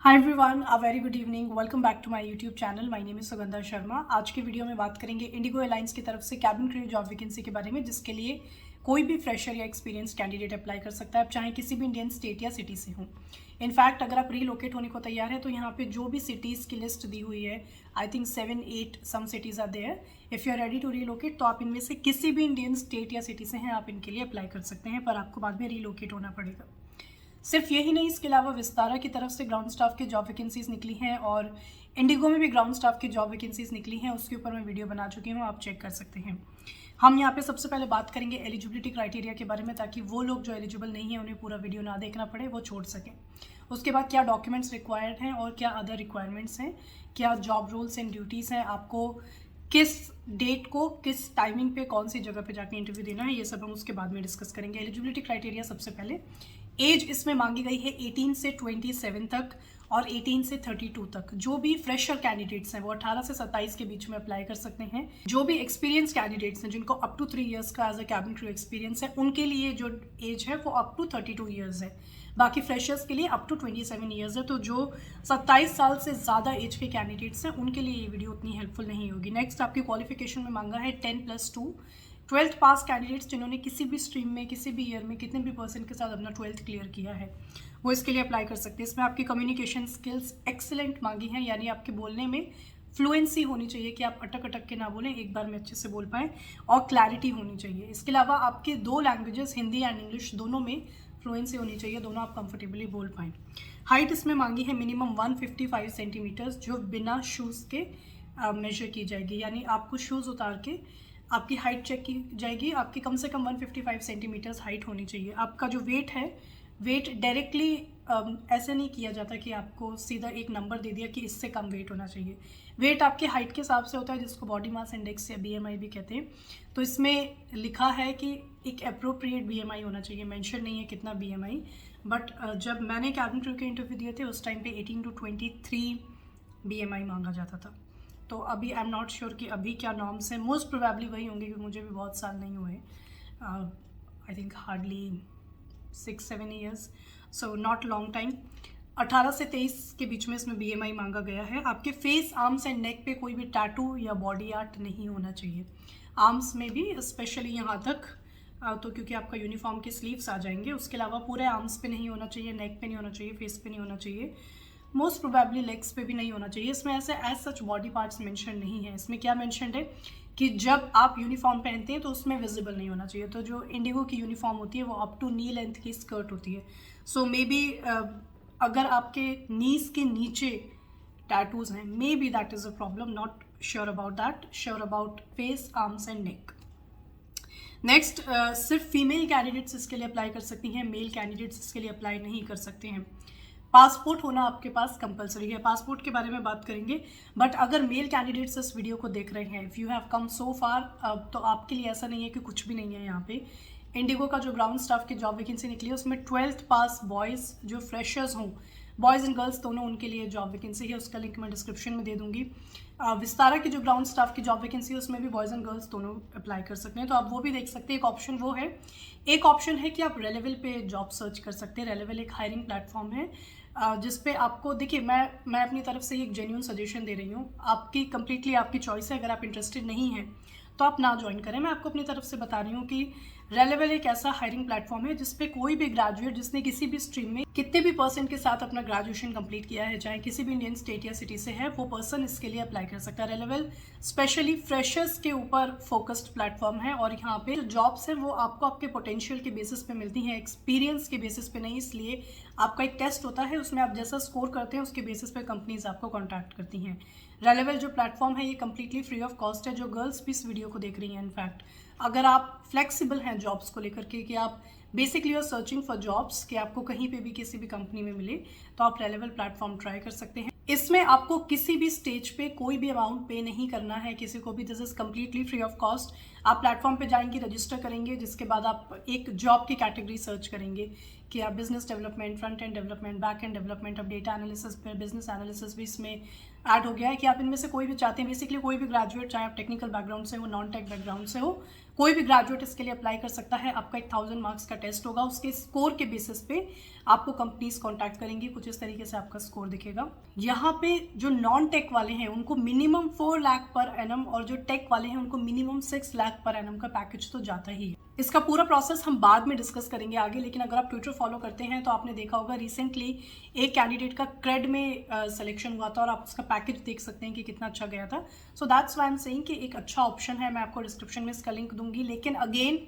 Hi everyone, a very good evening. Welcome back to my YouTube channel. My name is Sugandha Sharma. आज के video में बात करेंगे Indigo airlines की तरफ से कैबिन क्रू जॉब वैकेंसी के बारे में, जिसके लिए कोई भी फ्रेशर या एक्सपीरियंस कैंडिडेट अप्लाई कर सकता है, आप चाहे किसी भी इंडियन स्टेट या सिटी से हो। इनफैक्ट अगर आप रीलोकेट होने को तैयार है तो यहाँ पे जो भी सिटीज़ की लिस्ट दी हुई है, I think 7-8 some cities are there. If you are ready to relocate तो आप इनमें से किसी भी इंडियन स्टेट या सिटी से हैं, आप इनके लिए अप्लाई कर सकते हैं, पर आपको बाद में रीलोकेट होना पड़ेगा। सिर्फ यही नहीं, इसके अलावा विस्तारा की तरफ से ग्राउंड स्टाफ की जॉब वैकेंसीज निकली हैं और इंडिगो में भी ग्राउंड स्टाफ की जॉब वैकेंसीज निकली हैं। उसके ऊपर मैं वीडियो बना चुकी हूँ, आप चेक कर सकते हैं। हम यहाँ पे सबसे पहले बात करेंगे एलिजिबिलिटी क्राइटेरिया के बारे में, ताकि वो लोग जो एलिजिबल नहीं है उन्हें पूरा वीडियो ना देखना पड़े, वो छोड़ सकें। उसके बाद क्या डॉक्यूमेंट्स रिक्वायर्ड हैं और क्या अदर रिक्वायरमेंट्स हैं, क्या जॉब रोल्स एंड ड्यूटीज़ हैं, आपको किस डेट को किस टाइमिंग पे कौन सी जगह पे जाके इंटरव्यू देना है, ये सब हम उसके बाद में डिस्कस करेंगे। एलिजिबिलिटी क्राइटेरिया सबसे पहले, एज इसमें मांगी गई है 18 से 27 तक और 18 से 32 तक। जो भी फ्रेशर कैंडिडेट्स हैं वो 18 से 27 के बीच में अप्लाई कर सकते हैं। जो भी एक्सपीरियंस कैंडिडेट्स हैं जिनको अप टू 3 इयर्स का as a cabin crew experience है, उनके लिए जो एज है वो अप टू 32 ईयर्स है। बाकी फ्रेशर्स के लिए अप टू 27 ईयर्स है। तो जो 27 साल से ज़्यादा एज के कैंडिडेट्स हैं उनके लिए ये वीडियो उतनी हेल्पफुल नहीं होगी। नेक्स्ट आपकी क्वालिफिकेशन में मांगा है 10+2 12th पास कैंडिडेट्स जिन्होंने किसी भी स्ट्रीम में किसी भी ईयर में कितने भी परसेंट के साथ अपना 12th क्लियर किया है, वो इसके लिए अप्लाई कर सकते हैं। इसमें आपकी कम्युनिकेशन स्किल्स एक्सीलेंट मांगी हैं, यानी आपके बोलने में फ्लुएंसी होनी चाहिए कि आप अटक अटक के ना बोलें, एक बार में अच्छे से बोल पाएँ, और क्लैरिटी होनी चाहिए। इसके अलावा आपके 2 लैंग्वेजेस हिंदी एंड इंग्लिश दोनों में फ्लुएंसी होनी चाहिए, दोनों आप कंफर्टेबली बोल पाएँ। हाइट इसमें मांगी है मिनिमम 155 सेंटीमीटर्स, जो बिना शूज़ के मेजर की जाएगी, यानी आपको शूज़ उतार के आपकी हाइट चेक की जाएगी। आपकी कम से कम 155 सेंटीमीटर्स हाइट होनी चाहिए। आपका जो वेट है, वेट डायरेक्टली ऐसे नहीं किया जाता कि आपको सीधा एक नंबर दे दिया कि इससे कम वेट होना चाहिए। वेट आपके हाइट के हिसाब से होता है, जिसको बॉडी मास इंडेक्स या बीएमआई भी कहते हैं। तो इसमें लिखा है कि एक अप्रोप्रिएट बीएमआई होना चाहिए, मेंशन नहीं है कितना बीएमआई। बट जब मैंने कैबिन क्रू के इंटरव्यू दिए थे उस टाइम पे 18 to 23 बीएमआई मांगा जाता था। तो अभी आई एम नॉट श्योर कि अभी क्या नॉर्म्स हैं। मोस्ट प्रोबेबली वही होंगे, क्योंकि मुझे भी बहुत साल नहीं हुए, I think hardly 6-7 years, so not long time. 18 से 23 के बीच में इसमें बीएमआई मांगा गया है। आपके फेस, आर्म्स एंड नेक पे कोई भी टैटू या बॉडी आर्ट नहीं होना चाहिए। आर्म्स में भी स्पेशली यहाँ तक, तो क्योंकि आपका यूनिफॉर्म के स्लीव्स आ जाएंगे। उसके अलावा पूरे आर्म्स पे नहीं होना चाहिए, नेक पे नहीं होना चाहिए, फेस पे नहीं होना चाहिए, मोस्ट प्रोबेबली लेग्स पे भी नहीं होना चाहिए। इसमें ऐसे as such body parts mention नहीं है। इसमें क्या मेंशन है कि जब आप यूनिफॉर्म पहनते हैं तो उसमें विजिबल नहीं होना चाहिए। तो जो इंडिगो की यूनिफॉर्म होती है वो अप टू नी लेंथ की स्कर्ट होती है। सो मे बी अगर आपके नीज के नीचे टैटूज हैं, may be that is a problem, not sure about that, sure about face, arms and neck. Next, सिर्फ फीमेल कैंडिडेट्स इसके लिए अप्लाई कर सकती हैं, मेल कैंडिडेट्स इसके लिए अप्लाई नहीं कर सकते हैं। पासपोर्ट होना आपके पास कंपलसरी है, पासपोर्ट के बारे में बात करेंगे। बट अगर मेल कैंडिडेट्स इस वीडियो को देख रहे हैं, इफ़ यू हैव कम सो फार, तो आपके लिए ऐसा नहीं है कि कुछ भी नहीं है। यहाँ पे इंडिगो का जो ग्राउंड स्टाफ की जॉब वैकेंसी निकली है उसमें 12th पास बॉयज़ जो फ्रेशर्स हों, बॉयज़ एंड गर्ल्स दोनों, उनके लिए जॉब वैकेंसी है। उसका लिंक मैं डिस्क्रिप्शन में दे दूँगी। विस्तारा की जो ग्राउंड स्टाफ की जॉब वैकेंसी है उसमें भी बॉयज़ एंड गर्ल्स दोनों अप्लाई कर सकते हैं, तो आप वो भी देख सकते हैं। एक ऑप्शन वो है, एक ऑप्शन है कि आप रेलेवल पे जॉब सर्च कर सकते हैं। रेलेवल एक हायरिंग प्लेटफॉर्म है जिस पे आपको, देखिए मैं अपनी तरफ से एक जेन्युइन सजेशन दे रही हूँ, आपकी कंप्लीटली आपकी चॉइस है। अगर आप इंटरेस्टेड नहीं हैं तो आप ना ज्वाइन करें। मैं आपको अपनी तरफ से बता रही हूँ कि रेलेवल एक ऐसा हायरिंग प्लेटफॉर्म है जिस पे कोई भी ग्रेजुएट जिसने किसी भी स्ट्रीम में कितने भी परसेंट के साथ अपना ग्रेजुएशन कंप्लीट किया है, चाहे किसी भी इंडियन स्टेट या सिटी से है, वो पर्सन इसके लिए अप्लाई कर सकता है। रेलेवल स्पेशली फ्रेशर्स के ऊपर फोकस्ड प्लेटफॉर्म है और यहाँ पे जो जॉब्स हैं वो आपको आपके पोटेंशियल के बेसिस पे मिलती हैं, एक्सपीरियंस के बेसिस पे नहीं। इसलिए आपका एक टेस्ट होता है, उसमें आप जैसा स्कोर करते हैं उसके बेसिस पे कंपनीज आपको कॉन्टैक्ट करती हैं। रेलेवल जो प्लेटफॉर्म है ये कम्प्लीटली फ्री ऑफ कॉस्ट है। जो गर्ल्स भी इस वीडियो को देख रही हैं, इनफैक्ट अगर आप फ्लेक्सिबल हैं जॉब्स को लेकर के, कि आप basically are searching for jobs, कि आपको कहीं पे भी किसी भी कंपनी में मिले, तो आप रेलेवल प्लेटफॉर्म ट्राई कर सकते हैं। इसमें आपको किसी भी स्टेज पे कोई भी अमाउंट पे नहीं करना है किसी को भी। This is completely free of cost. आप प्लेटफॉर्म पे जाएंगे, रजिस्टर करेंगे, जिसके बाद आप एक जॉब की कैटेगरी सर्च करेंगे कि आप business development, front end development, back and development, अब डेटा एनालिसिस पे बिजनेस एनालिसिस भी इसमें ऐड हो गया है कि आप इनमें से कोई भी चाहते हैं। बेसिकली कोई भी ग्रेजुएट, चाहे आप टेक्निकल बैकग्राउंड से हो, नॉन टेक बैकग्राउंड से हो, कोई भी ग्रेजुएट इसके लिए अप्लाई कर सकता है। आपका 1000 मार्क्स का टेस्ट होगा, उसके स्कोर के बेसिस पे आपको कंपनीज कॉन्टैक्ट करेंगी। कुछ इस तरीके से आपका स्कोर दिखेगा। यहाँ पे जो नॉन टेक वाले हैं उनको मिनिमम 4 लाख पर एनम, और जो टेक वाले हैं उनको मिनिमम 6 लाख पर एनम का पैकेज तो जाता ही है। इसका पूरा प्रोसेस हम बाद में डिस्कस करेंगे आगे, लेकिन अगर आप ट्विटर फॉलो करते हैं तो आपने देखा होगा रिसेंटली एक कैंडिडेट का क्रेड में सिलेक्शन हुआ था और आप उसका पैकेज देख सकते हैं कि कितना अच्छा गया था। So that's why I am saying कि एक अच्छा ऑप्शन है। मैं आपको डिस्क्रिप्शन में इसका लिंक दूंगी, लेकिन अगेन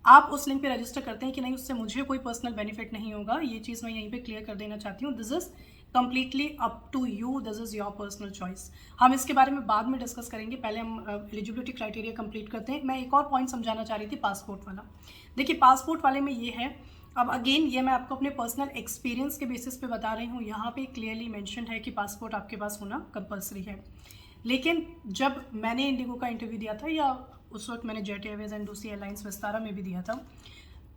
आप उस लिंक पे रजिस्टर करते हैं कि नहीं, उससे मुझे कोई पर्सनल बेनिफिट नहीं होगा। ये चीज़ मैं यहीं पे क्लियर कर देना चाहती हूँ। This is completely up to you, this is your personal choice. हम इसके बारे में बाद में डिस्कस करेंगे, पहले हम एलिजिबिलिटी क्राइटेरिया कंप्लीट करते हैं। मैं एक और पॉइंट समझाना चाह रही थी पासपोर्ट वाला। देखिए पासपोर्ट वाले में ये है, अब अगेन ये मैं आपको अपने पर्सनल एक्सपीरियंस के बेसिस पे बता रही हूँ। यहाँ पे क्लियरली मेंशन है कि पासपोर्ट आपके पास होना कंपलसरी है, लेकिन जब मैंने इंडिगो का इंटरव्यू दिया था, या उस वक्त मैंने जेट एयरवेज एंड दूसरी एयरलाइंस विस्तारा में भी दिया था,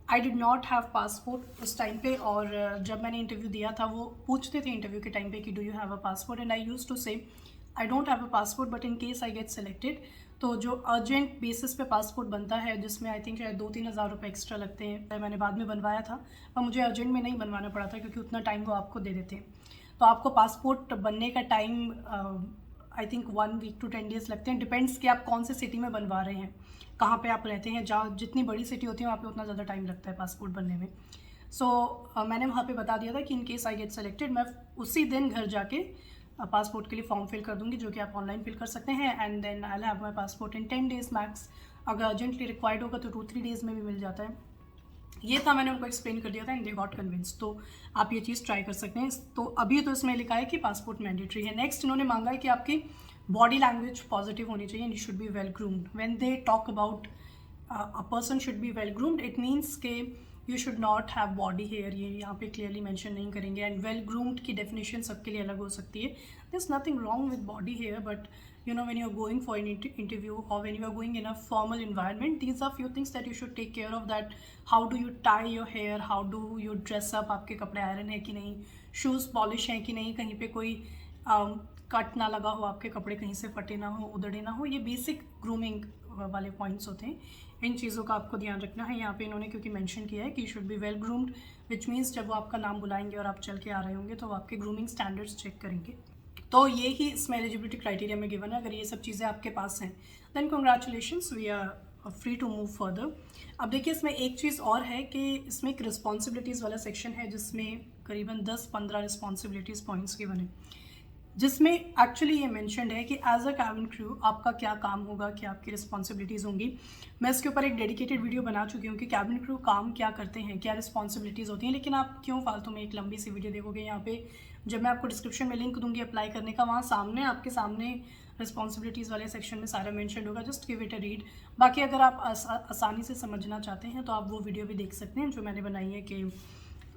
I did not have passport उस टाइम पे। और जब मैंने इंटरव्यू दिया था वो पूछते थे इंटरव्यू के टाइम पे कि do you have a passport, and I use to say I don't have a passport but in case I get selected. तो जो अर्जेंट बेसिस पे पासपोर्ट बनता है, जिसमें आई थिंक शायद 2-3 हज़ार रुपये एक्स्ट्रा लगते हैं, मैंने बाद में बनवाया था, पर मुझे अर्जेंट में नहीं बनवाना पड़ा था क्योंकि उतना टाइम वो आपको दे देते हैं। तो आपको पासपोर्ट बनने का time I think 1 week to 10 days लगते हैं, डिपेंड्स कि आप कौन से सिटी में बनवा रहे हैं, कहाँ पे आप रहते हैं। जहाँ जितनी बड़ी सिटी होती है वहाँ पे उतना ज़्यादा टाइम लगता है पासपोर्ट बनने में। सो मैंने वहाँ पे बता दिया था कि इन केस आई गेट सेलेक्टेड, मैं उसी दिन घर जाके पासपोर्ट के लिए फॉर्म फिल कर दूँगी, जो कि आप ऑनलाइन फिल कर सकते हैं, and then I have my passport in 10 days max. अगर अर्जेंटली रिक्वायर्ड होगा तो 2-3 डेज़ में भी मिल जाता है। ये था, मैंने उनको एक्सप्लेन कर दिया था एंड दे गॉट कन्विंस। तो आप ये चीज़ ट्राई कर सकते हैं। तो अभी तो इसमें लिखा है कि पासपोर्ट मैंडेटरी है। नेक्स्ट इन्होंने मांगा है कि आपकी बॉडी लैंग्वेज पॉजिटिव होनी चाहिए, and you should be well groomed. When they talk about a person should be well groomed, it means के you should not have body hair, ये यहाँ पे क्लियरली मेंशन नहीं करेंगे। एंड वेल ग्रूम्ड की definition सबके लिए अलग हो सकती है। There is nothing wrong with body hair, but you know when you are going for an interview or when you are going in a formal environment, these are few things that you should take care of, that how do you tie your hair, how do you dress up, आपके कपड़े iron है कि नहीं, shoes polish हैं कि नहीं, कहीं पे कोई कट ना लगा हो, आपके कपड़े कहीं से फटे ना हो, उधड़े ना हो। ये बेसिक ग्रूमिंग वाले पॉइंट्स होते हैं, इन चीज़ों का आपको ध्यान रखना है। यहाँ पे इन्होंने क्योंकि मेंशन किया है कि you should be well groomed, which means जब वो आपका नाम बुलाएंगे और आप चल के आ रहे होंगे तो वो आपके ग्रूमिंग स्टैंडर्ड्स चेक करेंगे। तो ये ही इसमें एलिजिबिलिटी क्राइटेरिया में गिवन है। अगर ये सब चीज़ें आपके पास हैं then congratulations, we are free to move further. अब देखिए इसमें एक चीज़ और है कि इसमें एक रिस्पॉन्सिबिलिटीज़ वाला सेक्शन है, जिसमें करीबन 10-15 रिस्पॉन्सिबिलिटीज़ पॉइंट्स गिवन है, जिसमें एक्चुअली ये मेंशन्ड है कि एज अ कैबिन क्रू आपका क्या काम होगा, क्या आपकी रिस्पॉन्सिबिलिटीज़ होंगी। मैं इसके ऊपर एक डेडिकेटेड वीडियो बना चुकी हूँ कि कैबिन क्रू काम क्या करते हैं, क्या रिस्पॉन्सिबिलिटीज़ होती हैं, लेकिन आप क्यों फालतू में एक लंबी सी वीडियो देखोगे। यहाँ पे जब मैं आपको डिस्क्रिप्शन में लिंक दूंगी अप्लाई करने का, वहाँ सामने आपके सामने रिस्पॉन्सिबिलिटीज़ वाले सेक्शन में सारा मेंशन होगा, just give it a read. बाकी अगर आप आसानी से समझना चाहते हैं तो आप वो वीडियो भी देख सकते हैं जो मैंने बनाई है कि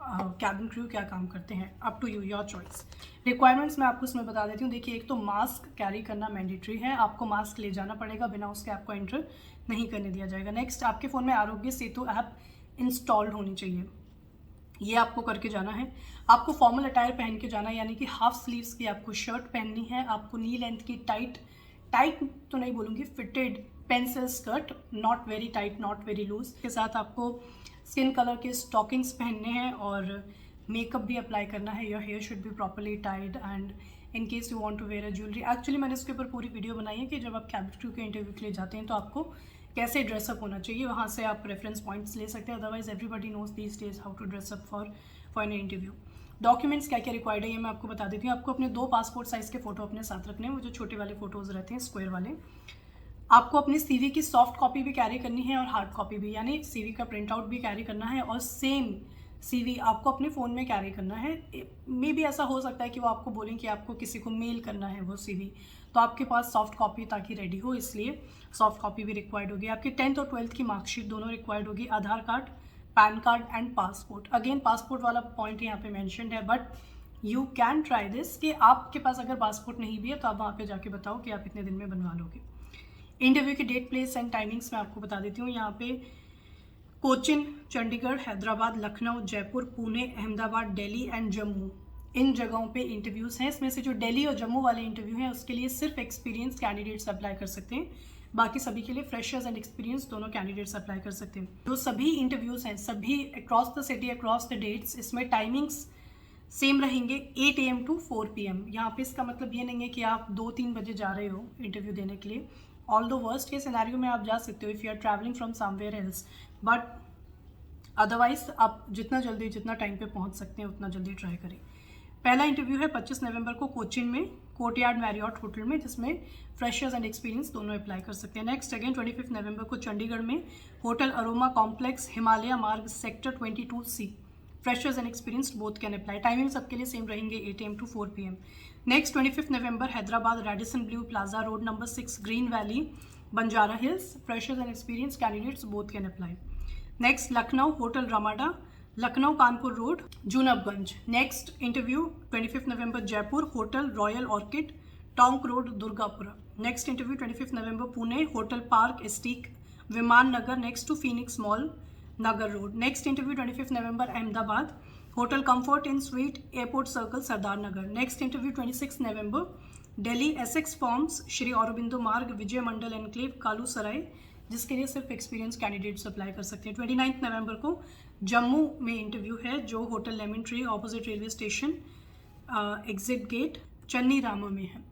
कैबिन क्रू क्या काम करते हैं। Up to you, your choice. Requirements मैं आपको इसमें बता देती हूँ। देखिए एक तो मास्क कैरी करना मैंडेटरी है, आपको मास्क ले जाना पड़ेगा, बिना उसके आपको एंटर नहीं करने दिया जाएगा। नेक्स्ट, आपके फ़ोन में आरोग्य सेतु ऐप इंस्टॉल्ड होनी चाहिए, ये आपको करके जाना है। आपको फॉर्मल अटायर पहन के जाना है, यानी कि हाफ स्लीव्स की आपको शर्ट पहननी है। आपको नी लेंथ की टाइट तो नहीं बोलूँगी, fitted pencil skirt, not very tight not very loose, के साथ आपको स्किन कलर के स्टॉकिंग्स पहनने हैं और मेकअप भी अप्लाई करना है। Your hair should be properly tied and in case you want to wear a jewellery. Actually मैंने इसके ऊपर पूरी वीडियो बनाई है कि जब आप कैबिन क्रू के इंटरव्यू के लिए जाते हैं तो आपको कैसे ड्रेसअप होना चाहिए, वहाँ से आप रेफरेंस पॉइंट्स ले सकते हैं। Otherwise everybody knows these days how to dress up for an interview. Documents क्या क्या रिक्वायर्ड है ये मैं आपको बता देती हूँ। आपको अपने 2 पासपोर्ट साइज़ के फ़ोटो अपने साथ रखने हैं, वो जो छोटे वाले फ़ोटोज़ रहते हैं स्क्वायर वाले। आपको अपनी सीवी की सॉफ्ट कॉपी भी कैरी करनी है और हार्ड कॉपी भी, यानी सीवी का प्रिंट आउट भी कैरी करना है और सेम सीवी आपको अपने फ़ोन में कैरी करना है। मे भी ऐसा हो सकता है कि वो आपको बोलें कि आपको किसी को मेल करना है वो सीवी, तो आपके पास सॉफ्ट कॉपी ताकि रेडी हो, इसलिए सॉफ्ट कॉपी भी रिक्वायर्ड होगी। आपकी 10th और 12th की मार्कशीट दोनों रिक्वायर्ड होगी, Aadhaar card, PAN card and passport. Again passport वाला पॉइंट यहाँ पे मेंशन्ड है, but you can try this कि आपके पास अगर पासपोर्ट नहीं भी है तो आप वहाँ पे जाके बताओ कि आप इतने दिन में बनवा लोगे। इंटरव्यू की डेट, प्लेस एंड टाइमिंग्स मैं आपको बता देती हूँ। यहाँ पे कोचिन, चंडीगढ़, हैदराबाद, लखनऊ, जयपुर, पुणे, अहमदाबाद, दिल्ली एंड जम्मू, इन जगहों पे इंटरव्यूज़ हैं। इसमें से जो दिल्ली और जम्मू वाले इंटरव्यू हैं उसके लिए सिर्फ एक्सपीरियंस कैंडिडेट्स अप्लाई कर सकते हैं, बाकी सभी के लिए फ्रेशर्स एंड एक्सपीरियंस दोनों कैंडिडेट्स अप्लाई कर सकते हैं। जो सभी इंटरव्यूज़ हैं सभी across the city, across the dates, इसमें टाइमिंग्स सेम रहेंगे 8 AM टू 4 PM। यहाँ पे इसका मतलब ये नहीं है कि आप 2-3 बजे जा रहे हो इंटरव्यू देने के लिए। ऑल द वर्स्ट के सिनेरियो में आप जा सकते हो if you are travelling from somewhere else, but otherwise आप जितना टाइम पे पहुँच सकते हैं उतना जल्दी ट्राई करें। पहला इंटरव्यू है 25 नवंबर को कोचिन में, कोर्टयार्ड मैरियट होटल में, जिसमें फ्रेशर्स एंड एक्सपीरियंस दोनों अप्लाई कर सकते हैं। नेक्स्ट अगेन 25 नवंबर को चंडीगढ़ में, hotel aroma complex, Himalaya Marg, sector 22C, freshers and experience both can apply. Timing सबके लिए सेम रहेंगे 8 AM to 4 PM। Next 25 November Hyderabad, Radisson Blu Plaza road number 6, Green Valley, Banjara Hills, freshers and experience candidates both can apply. Next Lucknow, hotel Ramada, Lucknow Kanpur road, Junabganj. Next interview 25 November Jaipur, hotel Royal Orchid, Tonk road, Durgapura. Next interview 25 November Pune, hotel Park एस्टीक, विमान Nagar next to Phoenix mall, Nagar road. Next interview 25 November Ahmedabad, hotel Comfort Inn suite, airport circle, Sardar Nagar. Next interview 26 November Delhi Essex Farms, Shri Aurobindo Marg, Vijay Mandal enclave, Kalu सराय, जिसके लिए सिर्फ experience candidates apply कर सकते हैं। 29 नवंबर को जम्मू में interview है, जो hotel lemon tree, opposite railway station, exit gate, Channi Rama में है।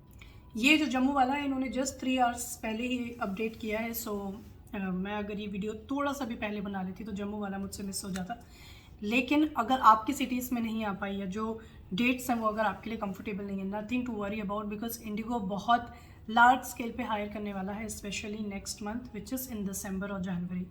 ये जो जम्मू वाला है इन्होंने जस्ट 3 आवर्स पहले ही अपडेट किया है, सो मैं अगर ये वीडियो थोड़ा सा भी पहले बना लेती तो जम्मू वाला मुझसे मिस हो जाता। लेकिन अगर आपकी सिटीज़ में नहीं आ पाई है, जो डेट्स हैं वो अगर आपके लिए कंफर्टेबल नहीं है, nothing to worry about, because IndiGo बहुत लार्ज स्केल पे हायर करने वाला है, specially next month which is in December और जनवरी।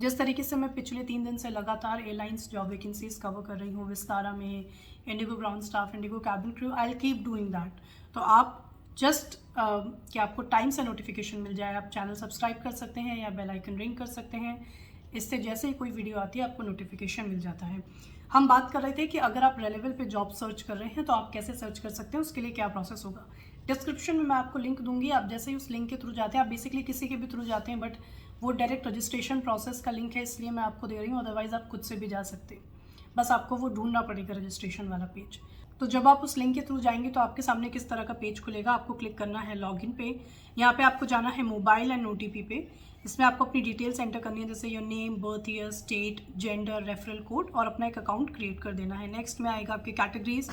जिस तरीके से मैं पिछले 3 दिन से लगातार एयरलाइंस जॉब वैकेंसीज कवर कर रही हूँ, विस्तारा में, Indigo ground staff, Indigo cabin crew, I will keep doing that. तो आप जस्ट कि आपको टाइम से नोटिफिकेशन मिल जाए, आप चैनल सब्सक्राइब कर सकते हैं या बेल आइकन रिंग कर सकते हैं। इससे जैसे ही कोई वीडियो आती है आपको नोटिफिकेशन मिल जाता है। हम बात कर रहे थे कि अगर आप रेलेवल पे जॉब सर्च कर रहे हैं तो आप कैसे सर्च कर सकते हैं, उसके लिए क्या प्रोसेस होगा। डिस्क्रिप्शन में मैं आपको लिंक दूंगी, आप जैसे ही उस लिंक के थ्रू जाते हैं, आप बेसिकली किसी के भी थ्रू जाते हैं, बट वो डायरेक्ट रजिस्ट्रेशन प्रोसेस का लिंक है, इसलिए मैं आपको दे रही हूँ, अदरवाइज़ आप खुद से भी जा सकते हैं। बस आपको वो ढूंढना पड़ेगा रजिस्ट्रेशन वाला पेज। तो जब आप उस लिंक के थ्रू जाएंगे तो आपके सामने किस तरह का पेज खुलेगा। आपको क्लिक करना है लॉगिन पे, यहाँ पे आपको जाना है मोबाइल एंड OTP पे। इसमें आपको अपनी डिटेल्स एंटर करनी है, जैसे your name, birth year, state, gender, referral code, और अपना एक अकाउंट क्रिएट कर देना है। नेक्स्ट में आएगा आपकी कैटेगरीज,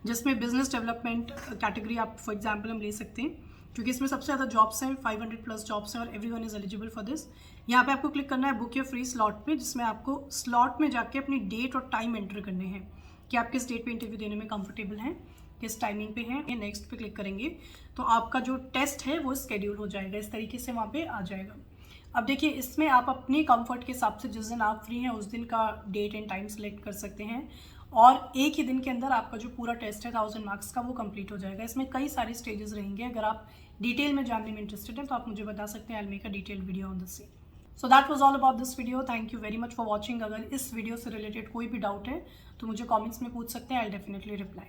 जिसमें बिजनेस डेवलपमेंट कैटेगरी आप फॉर एग्जांपल हम ले सकते हैं, क्योंकि इसमें सबसे ज़्यादा जॉब्स हैं, 500+ जॉब्स हैं और everyone is eligible for this. यहाँ पे आपको क्लिक करना है बुक योर फ्री स्लॉट पे, जिसमें आपको स्लॉट में जाके अपनी डेट और टाइम एंटर करने हैं कि आप किस डेट पे इंटरव्यू देने में कंफर्टेबल हैं, किस टाइमिंग पे हैं। नेक्स्ट पे क्लिक करेंगे तो आपका जो टेस्ट है वो शेड्यूल हो जाएगा, इस तरीके से वहाँ पे आ जाएगा। अब देखिए, इसमें आप अपने कंफर्ट के हिसाब से जिस दिन आप फ्री हैं उस दिन का डेट एंड टाइम सेलेक्ट कर सकते हैं, और एक ही दिन के अंदर आपका जो पूरा टेस्ट है 1000 मार्क्स का वो कंप्लीट हो जाएगा। इसमें कई सारे स्टेजेस रहेंगे। अगर आप डिटेल में जानने में इंटरेस्टेड हैं तो आप मुझे बता सकते हैं, I will make a detail video on this. So that was all about this video. Thank you very much for watching. अगर इस वीडियो से रिलेटेड कोई भी डाउट है तो मुझे कमेंट्स में पूछ सकते हैं, आई विल डेफिनेटली रिप्लाई।